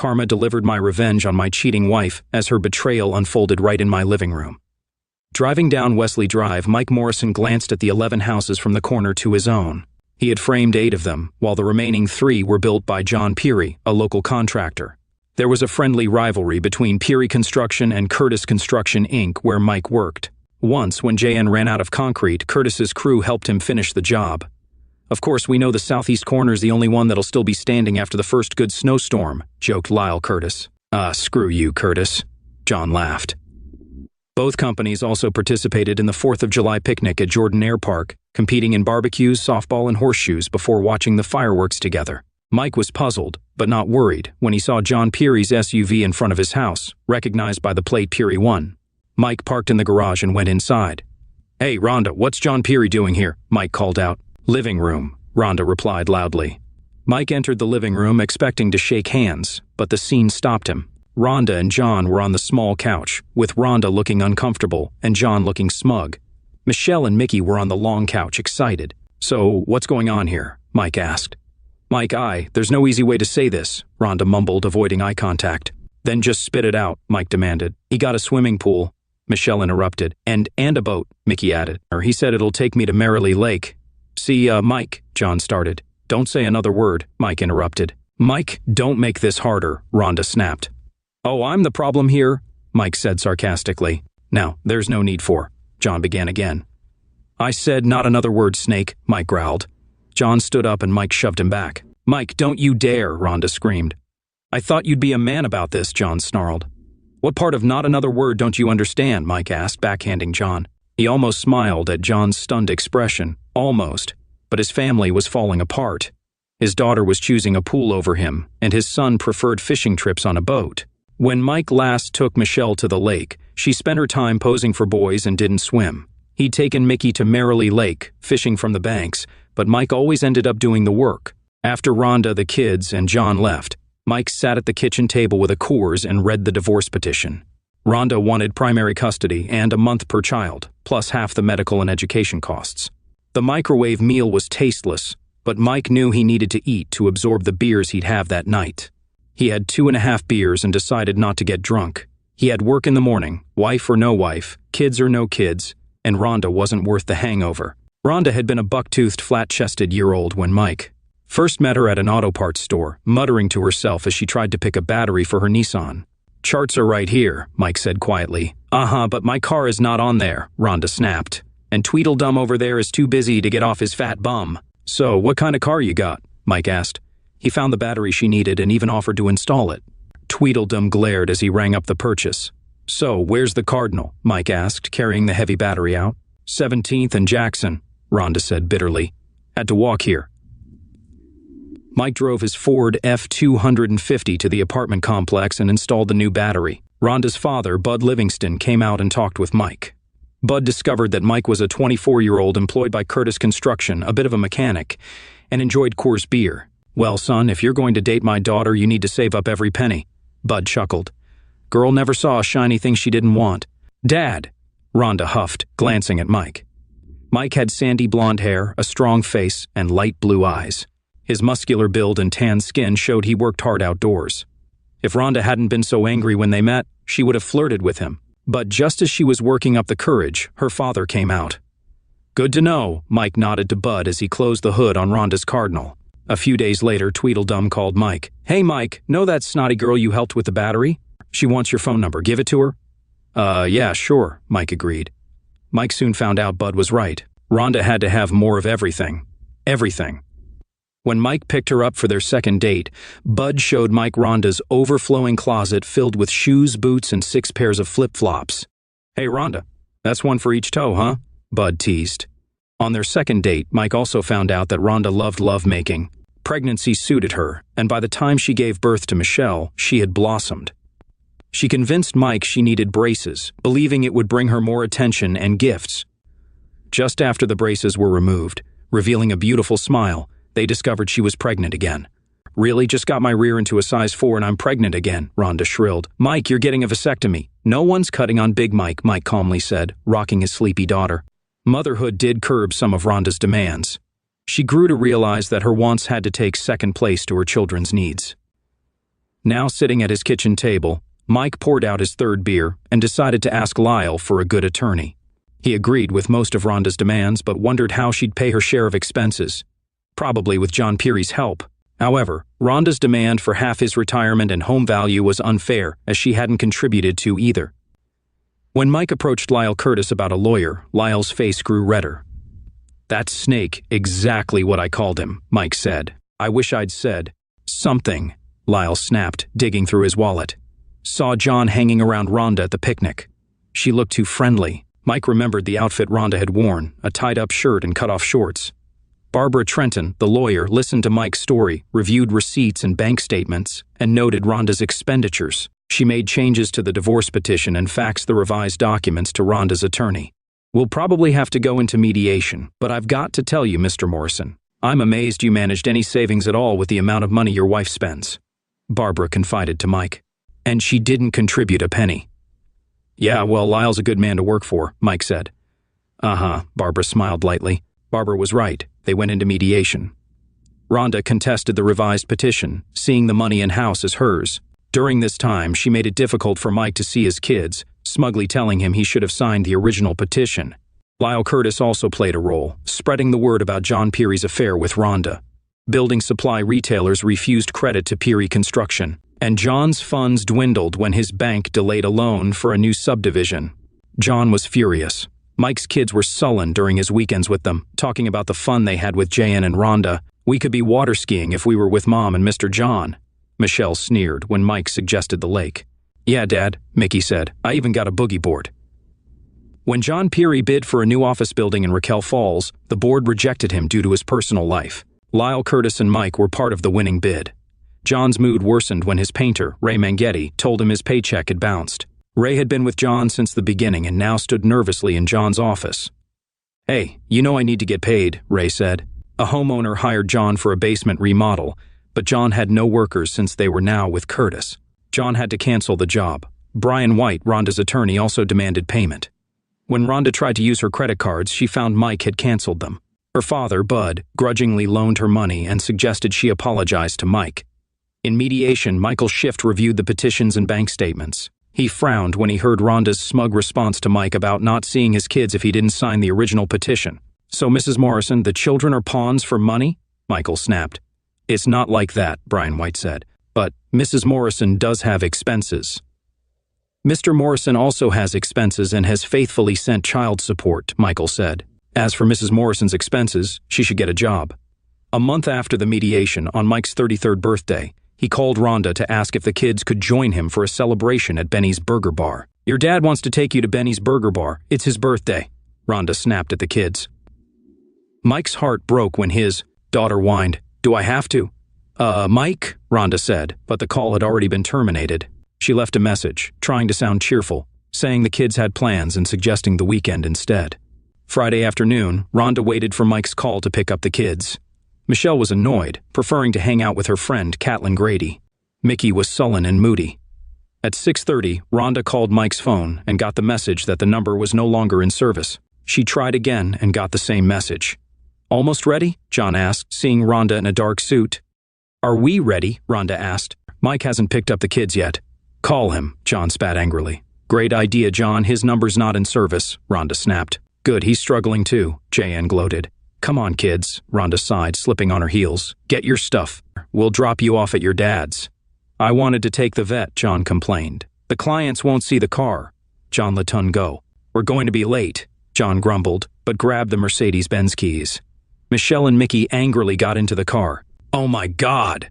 Karma delivered my revenge on my cheating wife as her betrayal unfolded right in my living room. Driving down Wesley Drive, Mike Morrison glanced at the 11 houses from the corner to his own. He had framed 8 of them, while the remaining 3 were built by John Peary, a local contractor. There was a friendly rivalry between Peary Construction and Curtis Construction, Inc., where Mike worked. Once, when JN ran out of concrete, Curtis's crew helped him finish the job. "Of course, we know the southeast corner's the only one that'll still be standing after the first good snowstorm," joked Lyle Curtis. Screw you, Curtis," John laughed. Both companies also participated in the 4th of July picnic at Jordan Air Park, competing in barbecues, softball, and horseshoes before watching the fireworks together. Mike was puzzled, but not worried, when he saw John Peary's SUV in front of his house, recognized by the plate Peary 1. Mike parked in the garage and went inside. "Hey, Rhonda, what's John Peary doing here?" Mike called out. "Living room," Rhonda replied loudly. Mike entered the living room expecting to shake hands, but the scene stopped him. Rhonda and John were on the small couch, with Rhonda looking uncomfortable and John looking smug. Michelle and Mickey were on the long couch, excited. "So, what's going on here?" Mike asked. "Mike, there's no easy way to say this," Rhonda mumbled, avoiding eye contact. "Then just spit it out," Mike demanded. "He got a swimming pool," Michelle interrupted. And a boat," Mickey added. "He said it'll take me to Merrily Lake." "See, Mike," John started. "Don't say another word," Mike interrupted. "Mike, don't make this harder," Rhonda snapped. "Oh, I'm the problem here," Mike said sarcastically. "Now, there's no need for," John began again. "I said not another word, Snake," Mike growled. John stood up and Mike shoved him back. "Mike, don't you dare," Rhonda screamed. "I thought you'd be a man about this," John snarled. "What part of not another word don't you understand?" Mike asked, backhanding John. He almost smiled at John's stunned expression. Almost. But his family was falling apart. His daughter was choosing a pool over him, and his son preferred fishing trips on a boat. When Mike last took Michelle to the lake, she spent her time posing for boys and didn't swim. He'd taken Mickey to Merrily Lake, fishing from the banks, but Mike always ended up doing the work. After Rhonda, the kids, and John left, Mike sat at the kitchen table with a Coors and read the divorce petition. Rhonda wanted primary custody and a month per child, plus half the medical and education costs. The microwave meal was tasteless, but Mike knew he needed to eat to absorb the beers he'd have that night. He had 2.5 beers and decided not to get drunk. He had work in the morning, wife or no wife, kids or no kids, and Rhonda wasn't worth the hangover. Rhonda had been a buck-toothed, flat-chested year-old when Mike first met her at an auto parts store, muttering to herself as she tried to pick a battery for her Nissan. "Charts are right here," Mike said quietly. But my car is not on there," Rhonda snapped. "And Tweedledum over there is too busy to get off his fat bum." "So, what kind of car you got?" Mike asked. He found the battery she needed and even offered to install it. Tweedledum glared as he rang up the purchase. "So, where's the Cardinal?" Mike asked, carrying the heavy battery out. 17th and Jackson," Rhonda said bitterly. "Had to walk here." Mike drove his Ford F-250 to the apartment complex and installed the new battery. Rhonda's father, Bud Livingston, came out and talked with Mike. Bud discovered that Mike was a 24-year-old employed by Curtis Construction, a bit of a mechanic, and enjoyed Coors beer. "Well, son, if you're going to date my daughter, you need to save up every penny," Bud chuckled. "Girl never saw a shiny thing she didn't want." "Dad," Rhonda huffed, glancing at Mike. Mike had sandy blonde hair, a strong face, and light blue eyes. His muscular build and tan skin showed he worked hard outdoors. If Rhonda hadn't been so angry when they met, she would have flirted with him. But just as she was working up the courage, her father came out. "Good to know," Mike nodded to Bud as he closed the hood on Rhonda's Cardinal. A few days later, Tweedledum called Mike. "Hey, Mike, know that snotty girl you helped with the battery? She wants your phone number. Give it to her?" Yeah, sure," Mike agreed. Mike soon found out Bud was right. Rhonda had to have more of everything. Everything. When Mike picked her up for their second date, Bud showed Mike Rhonda's overflowing closet filled with shoes, boots, and 6 pairs of flip-flops. "Hey, Rhonda, that's one for each toe, huh?" Bud teased. On their second date, Mike also found out that Rhonda loved lovemaking. Pregnancy suited her, and by the time she gave birth to Michelle, she had blossomed. She convinced Mike she needed braces, believing it would bring her more attention and gifts. Just after the braces were removed, revealing a beautiful smile, they discovered she was pregnant again. "Really? Just got my rear into a size 4 and I'm pregnant again," Rhonda shrilled. "Mike, you're getting a vasectomy." "No one's cutting on Big Mike," Mike calmly said, rocking his sleepy daughter. Motherhood did curb some of Rhonda's demands. She grew to realize that her wants had to take second place to her children's needs. Now sitting at his kitchen table, Mike poured out his third beer and decided to ask Lyle for a good attorney. He agreed with most of Rhonda's demands but wondered how she'd pay her share of expenses. Probably with John Peary's help. However, Rhonda's demand for half his retirement and home value was unfair, as she hadn't contributed to either. When Mike approached Lyle Curtis about a lawyer, Lyle's face grew redder. "That snake, exactly what I called him," Mike said. "I wish I'd said something," Lyle snapped, digging through his wallet. "Saw John hanging around Rhonda at the picnic. She looked too friendly." Mike remembered the outfit Rhonda had worn, a tied-up shirt and cut-off shorts. Barbara Trenton, the lawyer, listened to Mike's story, reviewed receipts and bank statements, and noted Rhonda's expenditures. She made changes to the divorce petition and faxed the revised documents to Rhonda's attorney. "We'll probably have to go into mediation, but I've got to tell you, Mr. Morrison, I'm amazed you managed any savings at all with the amount of money your wife spends," Barbara confided to Mike. "And she didn't contribute a penny." "Yeah, well, Lyle's a good man to work for," Mike said. "Uh-huh," Barbara smiled lightly. Barbara was right. They went into mediation. Rhonda contested the revised petition, seeing the money and house as hers. During this time, she made it difficult for Mike to see his kids, smugly telling him he should have signed the original petition. Lyle Curtis also played a role, spreading the word about John Peary's affair with Rhonda. Building supply retailers refused credit to Peary Construction, and John's funds dwindled when his bank delayed a loan for a new subdivision. John was furious. Mike's kids were sullen during his weekends with them, talking about the fun they had with Jan and Rhonda. "We could be water skiing if we were with Mom and Mr. John," Michelle sneered when Mike suggested the lake. "Yeah, Dad," Mickey said. "I even got a boogie board." When John Peary bid for a new office building in Raquel Falls, the board rejected him due to his personal life. Lyle Curtis and Mike were part of the winning bid. John's mood worsened when his painter, Ray Mangetti, told him his paycheck had bounced. Ray had been with John since the beginning and now stood nervously in John's office. "Hey, you know I need to get paid," Ray said. A homeowner hired John for a basement remodel, but John had no workers since they were now with Curtis. John had to cancel the job. Brian White, Rhonda's attorney, also demanded payment. When Rhonda tried to use her credit cards, she found Mike had canceled them. Her father, Bud, grudgingly loaned her money and suggested she apologize to Mike. In mediation, Michael Schiff reviewed the petitions and bank statements. He frowned when he heard Rhonda's smug response to Mike about not seeing his kids if he didn't sign the original petition. "So, Mrs. Morrison, the children are pawns for money?" Michael snapped. "It's not like that," Brian White said. "But Mrs. Morrison does have expenses." "Mr. Morrison also has expenses and has faithfully sent child support," Michael said. "As for Mrs. Morrison's expenses, she should get a job." A month after the mediation, on Mike's 33rd birthday, he called Rhonda to ask if the kids could join him for a celebration at Benny's Burger Bar. "Your dad wants to take you to Benny's Burger Bar. It's his birthday," Rhonda snapped at the kids. Mike's heart broke when his daughter whined, "Do I have to?" Mike," Rhonda said, but the call had already been terminated. She left a message, trying to sound cheerful, saying the kids had plans and suggesting the weekend instead. Friday afternoon, Rhonda waited for Mike's call to pick up the kids. Michelle was annoyed, preferring to hang out with her friend, Catelyn Grady. Mickey was sullen and moody. At 6:30, Rhonda called Mike's phone and got the message that the number was no longer in service. She tried again and got the same message. "Almost ready?" John asked, seeing Rhonda in a dark suit. "Are we ready?" Rhonda asked. "Mike hasn't picked up the kids yet." "Call him," John spat angrily. "Great idea, John. His number's not in service," Rhonda snapped. "Good, he's struggling too," Jan gloated. "Come on, kids," Rhonda sighed, slipping on her heels. "Get your stuff. We'll drop you off at your dad's." "I wanted to take the vet," John complained. "The clients won't see the car." John let Tun go. "We're going to be late," John grumbled, but grabbed the Mercedes-Benz keys. Michelle and Mickey angrily got into the car. "Oh my God!"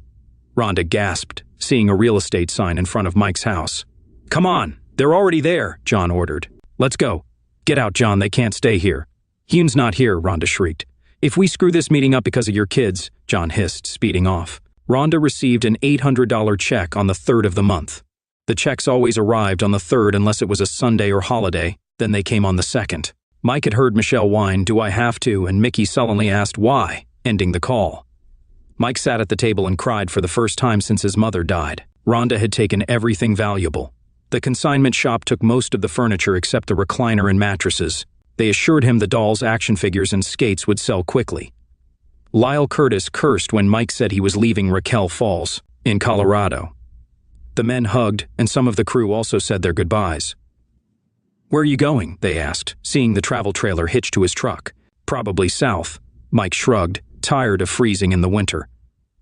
Rhonda gasped, seeing a real estate sign in front of Mike's house. "Come on, they're already there," John ordered. "Let's go." "Get out, John, they can't stay here." "Hyun's not here," Rhonda shrieked. "If we screw this meeting up because of your kids," John hissed, speeding off. Rhonda received an $800 check on the 3rd of the month. The checks always arrived on the 3rd unless it was a Sunday or holiday, then they came on the 2nd. Mike had heard Michelle whine, "Do I have to?" and Mickey sullenly asked why, ending the call. Mike sat at the table and cried for the first time since his mother died. Rhonda had taken everything valuable. The consignment shop took most of the furniture except the recliner and mattresses. They assured him the dolls, action figures, and skates would sell quickly. Lyle Curtis cursed when Mike said he was leaving Raquel Falls, in Colorado. The men hugged, and some of the crew also said their goodbyes. "Where are you going?" they asked, seeing the travel trailer hitched to his truck. "Probably south." Mike shrugged, tired of freezing in the winter.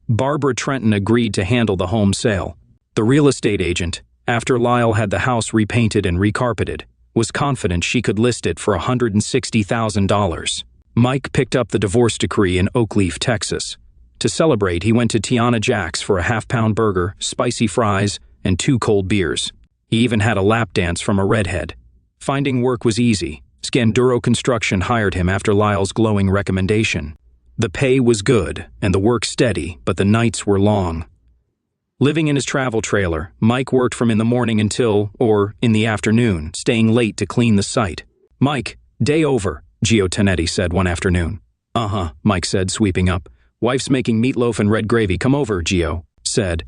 Barbara Trenton agreed to handle the home sale. The real estate agent, after Lyle had the house repainted and recarpeted, was confident she could list it for $160,000. Mike picked up the divorce decree in Oakleaf, Texas. To celebrate, he went to Tiana Jack's for a half-pound burger, spicy fries, and 2 cold beers. He even had a lap dance from a redhead. Finding work was easy. Scanduro Construction hired him after Lyle's glowing recommendation. The pay was good, and the work steady, but the nights were long. Living in his travel trailer, Mike worked from in the morning until, or in the afternoon, staying late to clean the site. "Mike, day over," Gio Tonetti said one afternoon. "Uh-huh," Mike said, sweeping up. "Wife's making meatloaf and red gravy. Come over," Gio said.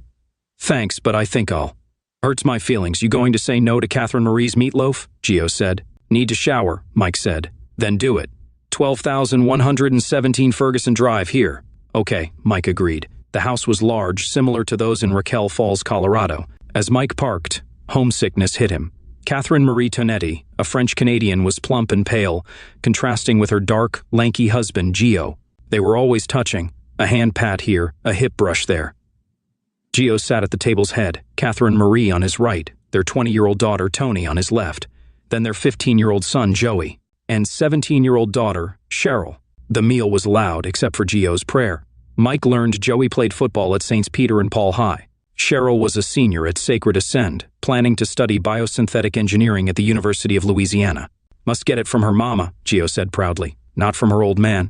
"Thanks, but I think I'll." "Hurts my feelings. You going to say no to Catherine Marie's meatloaf?" Gio said. "Need to shower," Mike said. "Then do it. 12,117 Ferguson Drive here." "Okay," Mike agreed. The house was large, similar to those in Raquel Falls, Colorado. As Mike parked, homesickness hit him. Catherine Marie Tonetti, a French-Canadian, was plump and pale, contrasting with her dark, lanky husband, Gio. They were always touching, a hand pat here, a hip brush there. Gio sat at the table's head, Catherine Marie on his right, their 20-year-old daughter, Tony, on his left, then their 15-year-old son, Joey, and 17-year-old daughter, Cheryl. The meal was loud, except for Gio's prayer. Mike learned Joey played football at St. Peter and Paul High. Cheryl was a senior at Sacred Ascend, planning to study biosynthetic engineering at the University of Louisiana. "Must get it from her mama," Gio said proudly, "not from her old man."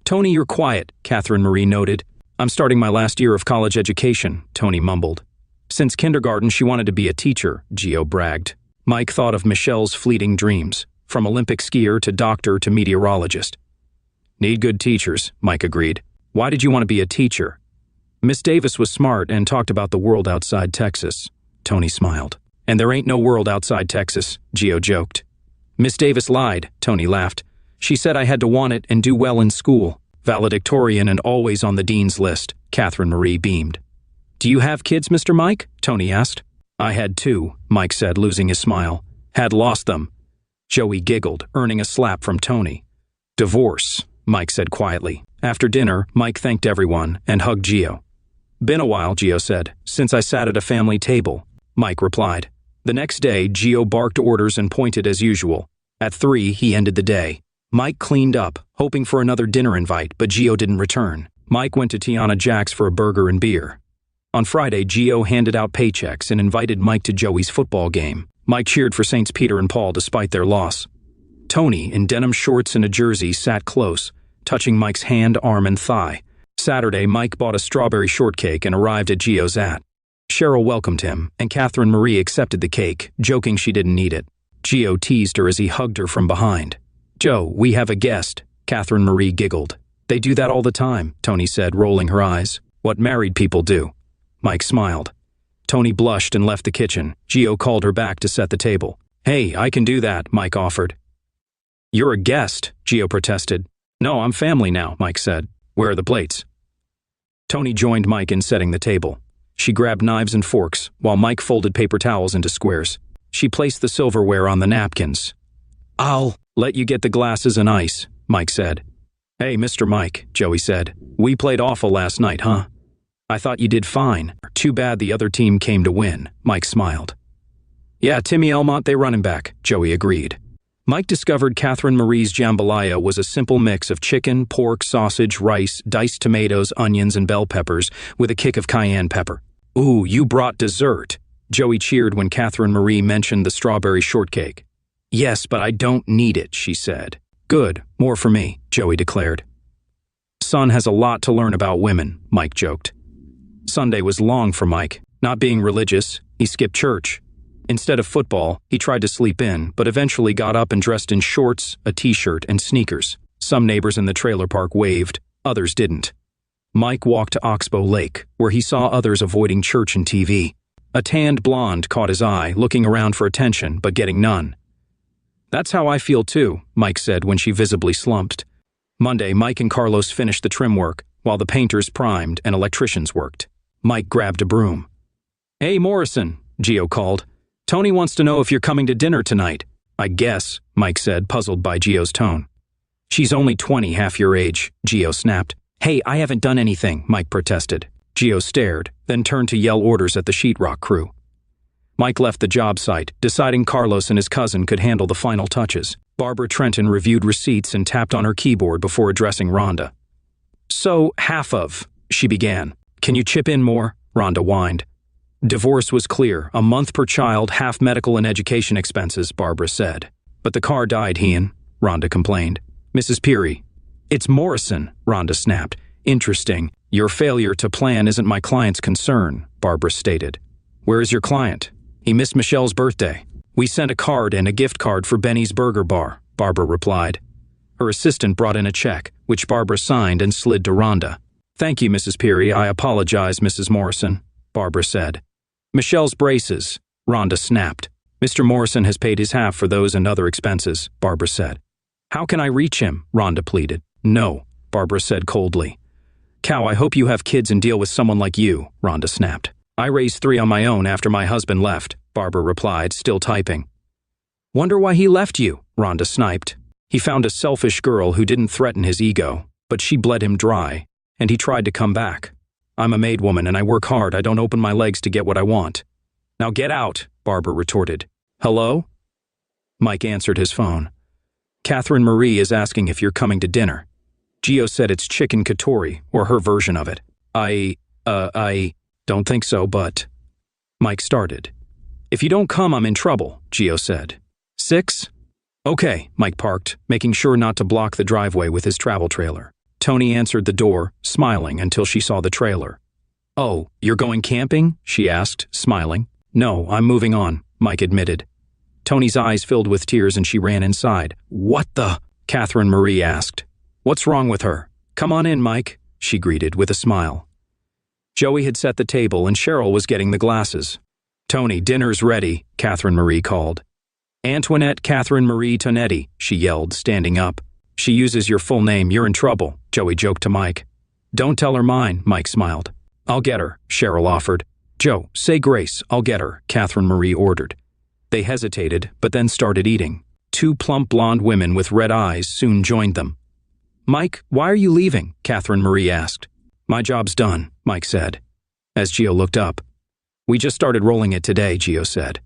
"Tony, you're quiet," Catherine Marie noted. "I'm starting my last year of college education," Tony mumbled. Since kindergarten, she wanted to be a teacher, Gio bragged. Mike thought of Michelle's fleeting dreams, from Olympic skier to doctor to meteorologist. "Need good teachers," Mike agreed. "Why did you want to be a teacher?" "Miss Davis was smart and talked about the world outside Texas," Tony smiled. "And there ain't no world outside Texas," Gio joked. "Miss Davis lied," Tony laughed. "She said I had to want it and do well in school. Valedictorian and always on the dean's list," Catherine Marie beamed. "Do you have kids, Mr. Mike?" Tony asked. "I had 2, Mike said, losing his smile. "Had lost them." Joey giggled, earning a slap from Tony. "Divorce," Mike said quietly. After dinner, Mike thanked everyone and hugged Gio. "Been a while," Gio said, "since I sat at a family table," Mike replied. The next day, Gio barked orders and pointed as usual. At 3, he ended the day. Mike cleaned up, hoping for another dinner invite, but Gio didn't return. Mike went to Tiana Jack's for a burger and beer. On Friday, Gio handed out paychecks and invited Mike to Joey's football game. Mike cheered for St. Peter and Paul despite their loss. Tony, in denim shorts and a jersey, sat close, touching Mike's hand, arm, and thigh. Saturday, Mike bought a strawberry shortcake and arrived at Gio's at. Cheryl welcomed him, and Catherine Marie accepted the cake, joking she didn't need it. Gio teased her as he hugged her from behind. "Joe, we have a guest," Catherine Marie giggled. "They do that all the time," Tony said, rolling her eyes. "What married people do." Mike smiled. Tony blushed and left the kitchen. Gio called her back to set the table. "Hey, I can do that," Mike offered. "You're a guest," Gio protested. "No, I'm family now," Mike said. "Where are the plates?" Tony joined Mike in setting the table. She grabbed knives and forks, while Mike folded paper towels into squares. She placed the silverware on the napkins. "I'll let you get the glasses and ice," Mike said. "Hey, Mr. Mike," Joey said. "We played awful last night, huh?" "I thought you did fine. Too bad the other team came to win," Mike smiled. "Yeah, Timmy Elmont, they running back," Joey agreed. Mike discovered Catherine Marie's jambalaya was a simple mix of chicken, pork, sausage, rice, diced tomatoes, onions, and bell peppers, with a kick of cayenne pepper. "Ooh, you brought dessert," Joey cheered when Catherine Marie mentioned the strawberry shortcake. "Yes, but I don't need it," she said. "Good, more for me," Joey declared. "Son has a lot to learn about women," Mike joked. Sunday was long for Mike. Not being religious, he skipped church. Instead of football, he tried to sleep in, but eventually got up and dressed in shorts, a t-shirt, and sneakers. Some neighbors in the trailer park waved, others didn't. Mike walked to Oxbow Lake, where he saw others avoiding church and TV. A tanned blonde caught his eye, looking around for attention, but getting none. "That's how I feel too," Mike said when she visibly slumped. Monday, Mike and Carlos finished the trim work, while the painters primed and electricians worked. Mike grabbed a broom. Hey, Morrison, Gio called. Tony wants to know if you're coming to dinner tonight. I guess, Mike said, puzzled by Gio's tone. She's only 20, half your age, Gio snapped. Hey, I haven't done anything, Mike protested. Gio stared, then turned to yell orders at the sheetrock crew. Mike left the job site, deciding Carlos and his cousin could handle the final touches. Barbara Trenton reviewed receipts and tapped on her keyboard before addressing Rhonda. So, half of, she began. Can you chip in more? Rhonda whined. Divorce was clear, a month per child, half medical and education expenses, Barbara said. But the car died, Ian, Rhonda complained. Mrs. Peary. It's Morrison, Rhonda snapped. Interesting. Your failure to plan isn't my client's concern, Barbara stated. Where is your client? He missed Michelle's birthday. We sent a card and a gift card for Benny's Burger Bar, Barbara replied. Her assistant brought in a check, which Barbara signed and slid to Rhonda. Thank you, Mrs. Peary. I apologize, Mrs. Morrison, Barbara said. Michelle's braces, Rhonda snapped. Mr. Morrison has paid his half for those and other expenses, Barbara said. How can I reach him? Rhonda pleaded. No, Barbara said coldly. Cow, I hope you have kids and deal with someone like you, Rhonda snapped. I raised 3 on my own after my husband left, Barbara replied, still typing. Wonder why he left you, Rhonda sniped. He found a selfish girl who didn't threaten his ego, but she bled him dry, and he tried to come back. I'm a maid woman and I work hard. I don't open my legs to get what I want. Now get out, Barbara retorted. Hello? Mike answered his phone. Catherine Marie is asking if you're coming to dinner. Gio said it's chicken katori, or her version of it. I don't think so, but... Mike started. If you don't come, I'm in trouble, Gio said. 6? Okay, Mike parked, making sure not to block the driveway with his travel trailer. Tony answered the door, smiling until she saw the trailer. Oh, you're going camping? She asked, smiling. No, I'm moving on, Mike admitted. Tony's eyes filled with tears and she ran inside. What the? Catherine Marie asked. What's wrong with her? Come on in, Mike, she greeted with a smile. Joey had set the table and Cheryl was getting the glasses. Tony, dinner's ready, Catherine Marie called. Antoinette Catherine Marie Tonetti, she yelled, standing up. She uses your full name, you're in trouble, Joey joked to Mike. Don't tell her mine, Mike smiled. I'll get her, Cheryl offered. Joe, say grace, I'll get her, Catherine Marie ordered. They hesitated, but then started eating. 2 plump blonde women with red eyes soon joined them. Mike, why are you leaving? Catherine Marie asked. My job's done, Mike said. As Gio looked up. We just started rolling it today, Gio said.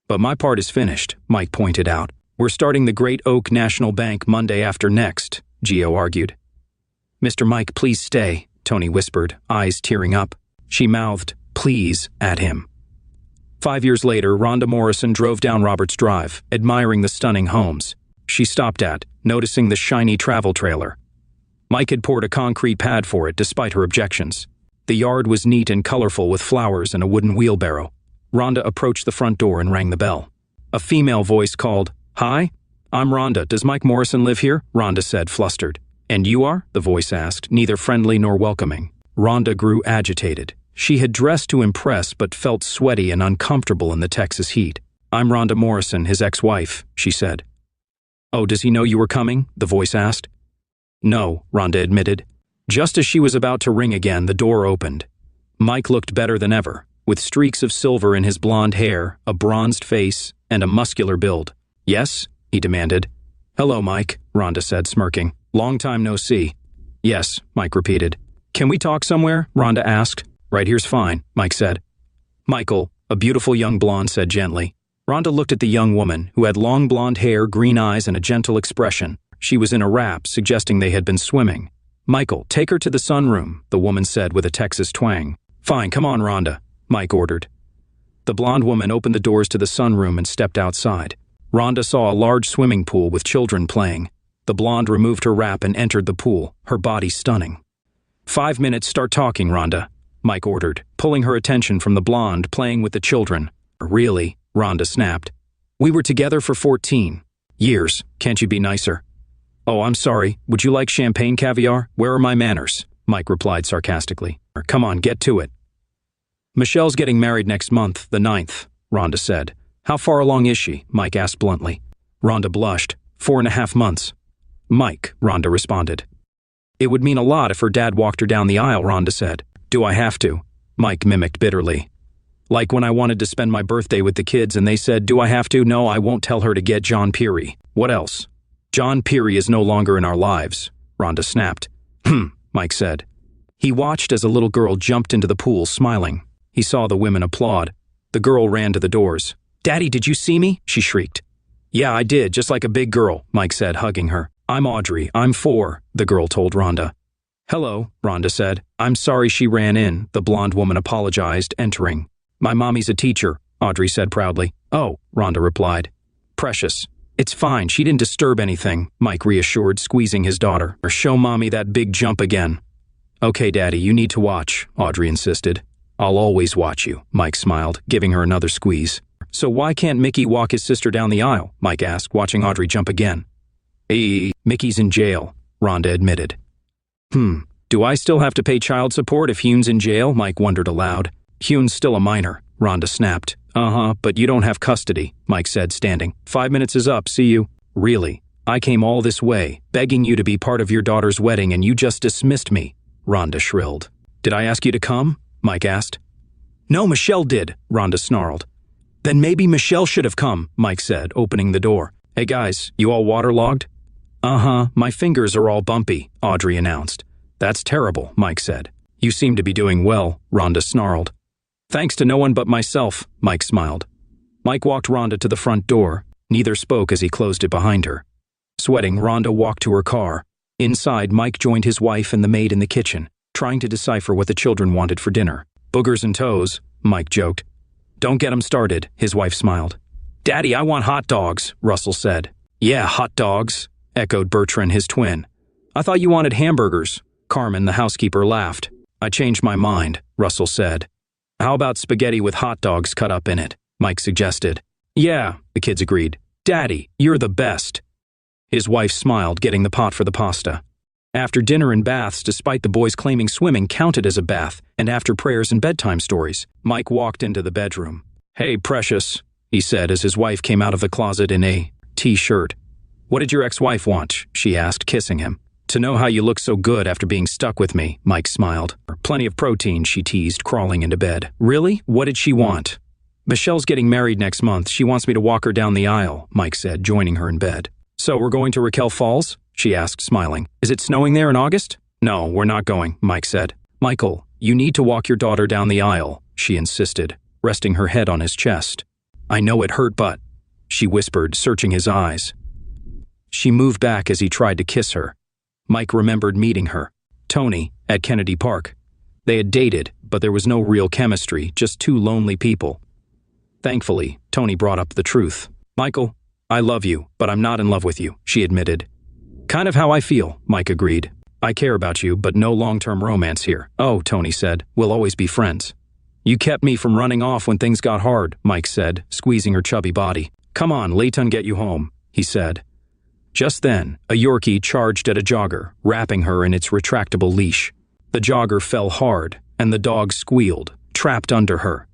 But my part is finished, Mike pointed out. We're starting the Great Oak National Bank Monday after next, Gio argued. Mr. Mike, please stay, Tony whispered, eyes tearing up. She mouthed, please, at him. 5 years later, Rhonda Morrison drove down Roberts Drive, admiring the stunning homes. She stopped at, noticing the shiny travel trailer. Mike had poured a concrete pad for it despite her objections. The yard was neat and colorful with flowers and a wooden wheelbarrow. Rhonda approached the front door and rang the bell. A female voice called, Hi, I'm Rhonda. Does Mike Morrison live here? Rhonda said, flustered. And you are? The voice asked, neither friendly nor welcoming. Rhonda grew agitated. She had dressed to impress but felt sweaty and uncomfortable in the Texas heat. I'm Rhonda Morrison, his ex-wife, she said. Oh, does he know you were coming? The voice asked. No, Rhonda admitted. Just as she was about to ring again, the door opened. Mike looked better than ever, with streaks of silver in his blonde hair, a bronzed face, and a muscular build. Yes? He demanded. Hello, Mike, Rhonda said, smirking. Long time no see. Yes, Mike repeated. Can we talk somewhere? Rhonda asked. Right here's fine, Mike said. Michael, a beautiful young blonde said gently. Rhonda looked at the young woman, who had long blonde hair, green eyes, and a gentle expression. She was in a wrap, suggesting they had been swimming. Michael, take her to the sunroom, the woman said with a Texas twang. Fine, come on, Rhonda, Mike ordered. The blonde woman opened the doors to the sunroom and stepped outside. Rhonda saw a large swimming pool with children playing. The blonde removed her wrap and entered the pool, her body stunning. 5 minutes, start talking, Rhonda, Mike ordered, pulling her attention from the blonde playing with the children. Really? Rhonda snapped. We were together for 14 years. Can't you be nicer? Oh, I'm sorry. Would you like champagne caviar? Where are my manners? Mike replied sarcastically. Come on, get to it. Michelle's getting married next month, the 9th, Rhonda said. How far along is she? Mike asked bluntly. Rhonda blushed. 4.5 months. Mike, Rhonda responded. It would mean a lot if her dad walked her down the aisle, Rhonda said. Do I have to? Mike mimicked bitterly. Like when I wanted to spend my birthday with the kids and they said, do I have to? No, I won't tell her to get John Peary. What else? John Peary is no longer in our lives, Rhonda snapped. Mike said. He watched as a little girl jumped into the pool, smiling. He saw the women applaud. The girl ran to the doors. Daddy, did you see me? She shrieked. Yeah, I did, just like a big girl, Mike said, hugging her. I'm Audrey. I'm 4, the girl told Rhonda. Hello, Rhonda said. I'm sorry she ran in, the blonde woman apologized, entering. My mommy's a teacher, Audrey said proudly. Oh, Rhonda replied. Precious. It's fine, she didn't disturb anything, Mike reassured, squeezing his daughter. Or show mommy that big jump again. Okay, Daddy, you need to watch, Audrey insisted. I'll always watch you, Mike smiled, giving her another squeeze. So why can't Mickey walk his sister down the aisle? Mike asked, watching Audrey jump again. Mickey's in jail, Rhonda admitted. Do I still have to pay child support if Hugh's in jail? Mike wondered aloud. Hugh's still a minor, Rhonda snapped. But you don't have custody, Mike said, standing. 5 minutes is up, see you. Really? I came all this way, begging you to be part of your daughter's wedding and you just dismissed me, Rhonda shrilled. Did I ask you to come? Mike asked. No, Michelle did, Rhonda snarled. Then maybe Michelle should have come, Mike said, opening the door. Hey guys, you all waterlogged? My fingers are all bumpy, Audrey announced. That's terrible, Mike said. You seem to be doing well, Rhonda snarled. Thanks to no one but myself, Mike smiled. Mike walked Rhonda to the front door. Neither spoke as he closed it behind her. Sweating, Rhonda walked to her car. Inside, Mike joined his wife and the maid in the kitchen, trying to decipher what the children wanted for dinner. Boogers and toes, Mike joked. Don't get 'em started, his wife smiled. Daddy, I want hot dogs, Russell said. Yeah, hot dogs, echoed Bertrand, his twin. I thought you wanted hamburgers. Carmen, the housekeeper, laughed. I changed my mind, Russell said. How about spaghetti with hot dogs cut up in it? Mike suggested. Yeah, the kids agreed. Daddy, you're the best. His wife smiled, getting the pot for the pasta. After dinner and baths, despite the boys claiming swimming counted as a bath, and after prayers and bedtime stories, Mike walked into the bedroom. Hey, precious, he said as his wife came out of the closet in a t-shirt. What did your ex-wife want? She asked, kissing him. To know how you look so good after being stuck with me, Mike smiled. Plenty of protein, she teased, crawling into bed. Really? What did she want? Michelle's getting married next month. She wants me to walk her down the aisle, Mike said, joining her in bed. So we're going to Raquel Falls? She asked, smiling. Is it snowing there in August? No, we're not going, Mike said. Michael, you need to walk your daughter down the aisle, she insisted, resting her head on his chest. I know it hurt, but, she whispered, searching his eyes. She moved back as he tried to kiss her. Mike remembered meeting her, Tony, at Kennedy Park. They had dated, but there was no real chemistry, just two lonely people. Thankfully, Tony brought up the truth. Michael, I love you, but I'm not in love with you, she admitted. Kind of how I feel, Mike agreed. I care about you, but no long-term romance here. Oh, Tony said, we'll always be friends. You kept me from running off when things got hard, Mike said, squeezing her chubby body. Come on, Leighton get you home, he said. Just then, a Yorkie charged at a jogger, wrapping her in its retractable leash. The jogger fell hard, and the dog squealed, trapped under her.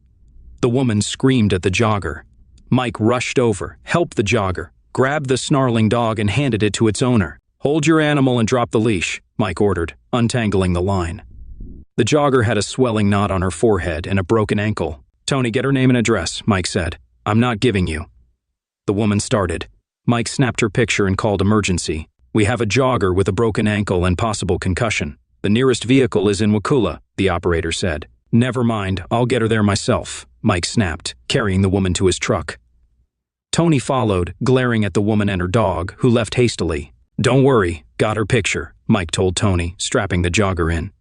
The woman screamed at the jogger. Mike rushed over, helped the jogger, grabbed the snarling dog and handed it to its owner. Hold your animal and drop the leash, Mike ordered, untangling the line. The jogger had a swelling knot on her forehead and a broken ankle. Tony, get her name and address, Mike said. I'm not giving you. The woman started. Mike snapped her picture and called emergency. We have a jogger with a broken ankle and possible concussion. The nearest vehicle is in Wakula, the operator said. Never mind, I'll get her there myself, Mike snapped, carrying the woman to his truck. Tony followed, glaring at the woman and her dog, who left hastily. Don't worry, got her picture, Mike told Tony, strapping the jogger in.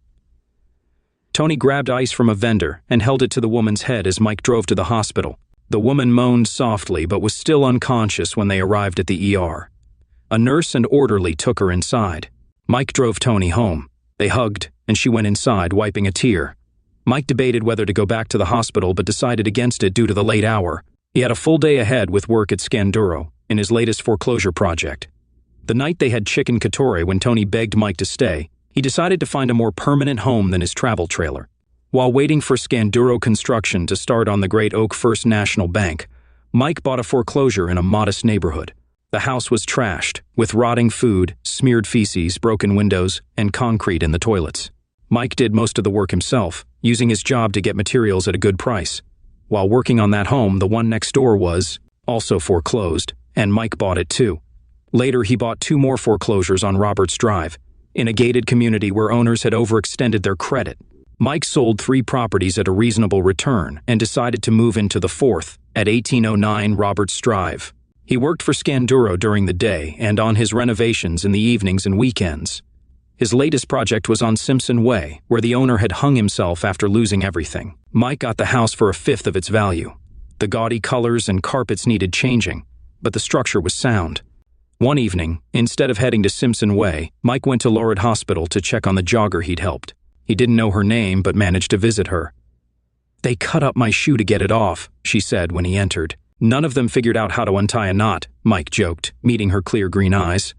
Tony grabbed ice from a vendor and held it to the woman's head as Mike drove to the hospital. The woman moaned softly but was still unconscious when they arrived at the ER. A nurse and orderly took her inside. Mike drove Tony home. They hugged, and she went inside, wiping a tear. Mike debated whether to go back to the hospital but decided against it due to the late hour. He had a full day ahead with work at Scanduro in his latest foreclosure project. The night they had chicken katory when Tony begged Mike to stay, he decided to find a more permanent home than his travel trailer. While waiting for Scanduro construction to start on the Great Oak First National Bank, Mike bought a foreclosure in a modest neighborhood. The house was trashed, with rotting food, smeared feces, broken windows, and concrete in the toilets. Mike did most of the work himself, using his job to get materials at a good price. While working on that home, the one next door was also foreclosed, and Mike bought it too. Later, he bought 2 more foreclosures on Roberts Drive, in a gated community where owners had overextended their credit. Mike sold 3 properties at a reasonable return and decided to move into the 4th, at 1809 Roberts Drive. He worked for Scanduro during the day and on his renovations in the evenings and weekends. His latest project was on Simpson Way, where the owner had hung himself after losing everything. Mike got the house for 1/5 of its value. The gaudy colors and carpets needed changing, but the structure was sound. One evening, instead of heading to Simpson Way, Mike went to Lorad Hospital to check on the jogger he'd helped. He didn't know her name but managed to visit her. "They cut up my shoe to get it off," she said when he entered. "None of them figured out how to untie a knot," Mike joked, meeting her clear green eyes.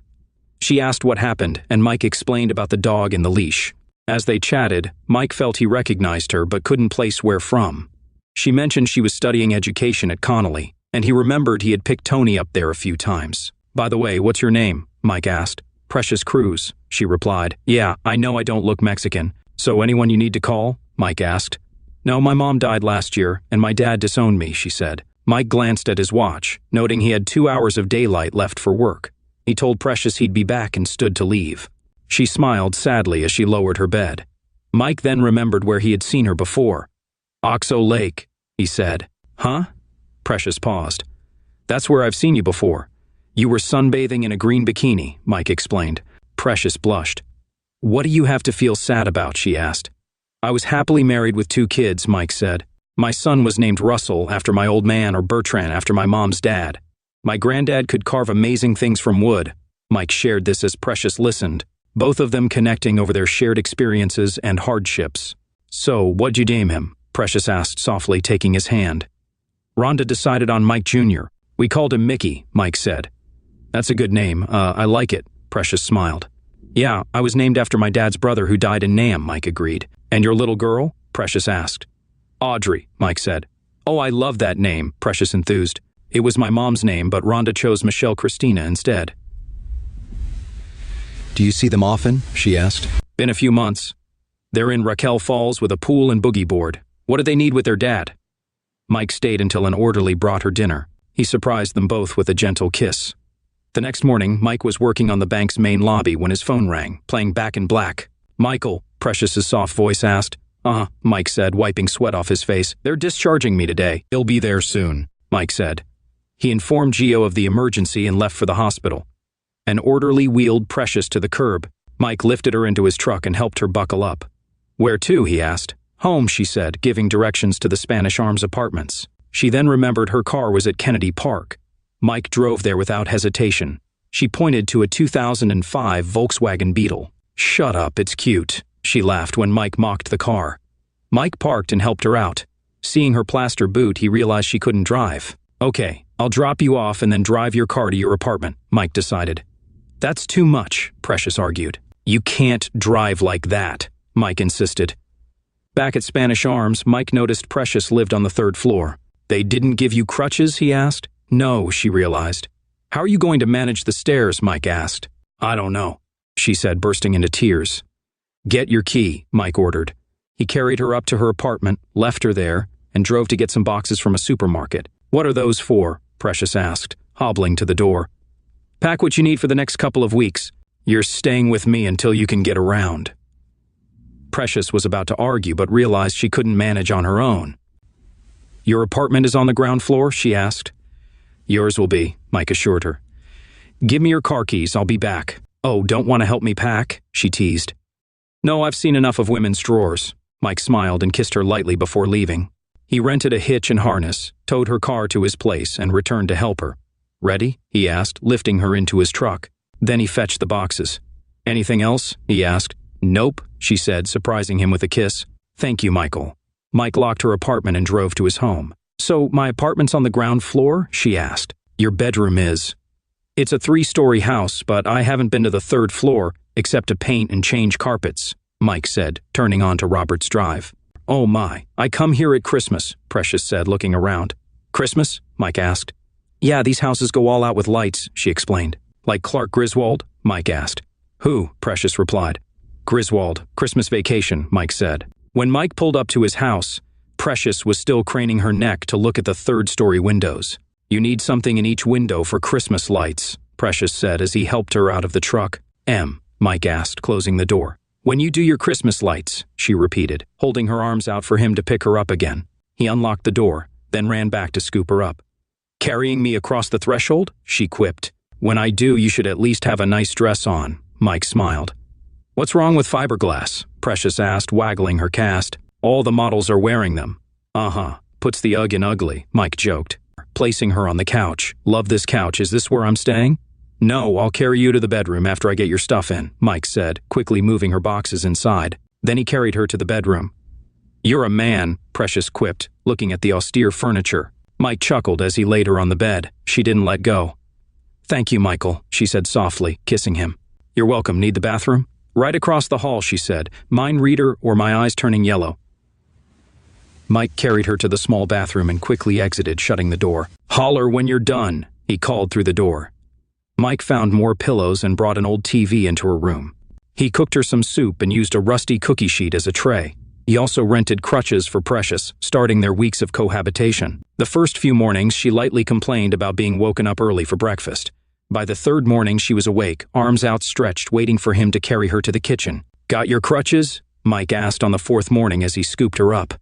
She asked what happened, and Mike explained about the dog and the leash. As they chatted, Mike felt he recognized her but couldn't place where from. She mentioned she was studying education at Connolly, and he remembered he had picked Tony up there a few times. "By the way, what's your name?" Mike asked. "Precious Cruz," she replied. "Yeah, I know I don't look Mexican. So anyone you need to call?" Mike asked. "No, my mom died last year, and my dad disowned me," she said. Mike glanced at his watch, noting he had 2 hours of daylight left for work. He told Precious he'd be back and stood to leave. She smiled sadly as she lowered her bed. Mike then remembered where he had seen her before. "Oxo Lake," he said. "Huh?" Precious paused. "That's where I've seen you before. You were sunbathing in a green bikini," Mike explained. Precious blushed. "What do you have to feel sad about?" she asked. "I was happily married with 2 kids," Mike said. "My son was named Russell after my old man or Bertrand after my mom's dad. My granddad could carve amazing things from wood." Mike shared this as Precious listened, both of them connecting over their shared experiences and hardships. "So, what'd you name him?" Precious asked softly, taking his hand. "Rhonda decided on Mike Jr. We called him Mickey," Mike said. "That's a good name. I like it," Precious smiled. "Yeah, I was named after my dad's brother who died in Nam," Mike agreed. "And your little girl?" Precious asked. "Audrey," Mike said. "Oh, I love that name," Precious enthused. "It was my mom's name, but Rhonda chose Michelle Christina instead." "Do you see them often?" she asked. "Been a few months. They're in Raquel Falls with a pool and boogie board. What do they need with their dad?" Mike stayed until an orderly brought her dinner. He surprised them both with a gentle kiss. The next morning, Mike was working on the bank's main lobby when his phone rang, playing Back in Black. "Michael," Precious's soft voice asked. Mike said, wiping sweat off his face. "They're discharging me today." "He'll be there soon," Mike said. He informed Gio of the emergency and left for the hospital. An orderly wheeled Precious to the curb. Mike lifted her into his truck and helped her buckle up. "Where to?" he asked. "Home," she said, giving directions to the Spanish Arms apartments. She then remembered her car was at Kennedy Park. Mike drove there without hesitation. She pointed to a 2005 Volkswagen Beetle. "Shut up, it's cute," she laughed when Mike mocked the car. Mike parked and helped her out. Seeing her plaster boot, he realized she couldn't drive. "Okay, I'll drop you off and then drive your car to your apartment," Mike decided. "That's too much," Precious argued. "You can't drive like that," Mike insisted. Back at Spanish Arms, Mike noticed Precious lived on the 3rd floor. "They didn't give you crutches?" he asked. "No," she realized. "How are you going to manage the stairs?" Mike asked. "I don't know," she said, bursting into tears. "Get your key," Mike ordered. He carried her up to her apartment, left her there, and drove to get some boxes from a supermarket. "What are those for?" Precious asked, hobbling to the door. "Pack what you need for the next couple of weeks. You're staying with me until you can get around." Precious was about to argue but realized she couldn't manage on her own. "Your apartment is on the ground floor?" she asked. "Yours will be," Mike assured her. "Give me your car keys, I'll be back." "Oh, don't want to help me pack?" she teased. "No, I've seen enough of women's drawers." Mike smiled and kissed her lightly before leaving. He rented a hitch and harness, towed her car to his place, and returned to help her. "Ready?" he asked, lifting her into his truck. Then he fetched the boxes. "Anything else?" he asked. "Nope," she said, surprising him with a kiss. "Thank you, Michael." Mike locked her apartment and drove to his home. "So, my apartment's on the ground floor?" she asked. "Your bedroom is." "It's a 3-story house, but I haven't been to the 3rd floor, except to paint and change carpets," Mike said, turning onto Roberts Drive. "Oh my, I come here at Christmas," Precious said, looking around. "Christmas?" Mike asked. "Yeah, these houses go all out with lights," she explained. "Like Clark Griswold?" Mike asked. "Who?" Precious replied. "Griswold, Christmas Vacation," Mike said. When Mike pulled up to his house, Precious was still craning her neck to look at the third-story windows. "You need something in each window for Christmas lights," Precious said as he helped her out of the truck. Mike asked, closing the door. "When you do your Christmas lights," she repeated, holding her arms out for him to pick her up again. He unlocked the door, then ran back to scoop her up. "Carrying me across the threshold?" she quipped. "When I do, you should at least have a nice dress on," Mike smiled. "What's wrong with fiberglass?" Precious asked, waggling her cast. "All the models are wearing them." Puts the UGG in ugly, Mike joked, placing her on the couch. "Love this couch. Is this where I'm staying?" "No, I'll carry you to the bedroom after I get your stuff in," Mike said, quickly moving her boxes inside. Then he carried her to the bedroom. "You're a man," Precious quipped, looking at the austere furniture. Mike chuckled as he laid her on the bed. She didn't let go. "Thank you, Michael," she said softly, kissing him. "You're welcome. Need the bathroom?" "Right across the hall," she said. "Mind reader or my eyes turning yellow?" Mike carried her to the small bathroom and quickly exited, shutting the door. "Holler when you're done," he called through the door. Mike found more pillows and brought an old TV into her room. He cooked her some soup and used a rusty cookie sheet as a tray. He also rented crutches for Precious, starting their weeks of cohabitation. The first few mornings, she lightly complained about being woken up early for breakfast. By the third morning, she was awake, arms outstretched, waiting for him to carry her to the kitchen. "Got your crutches?" Mike asked on the fourth morning as he scooped her up.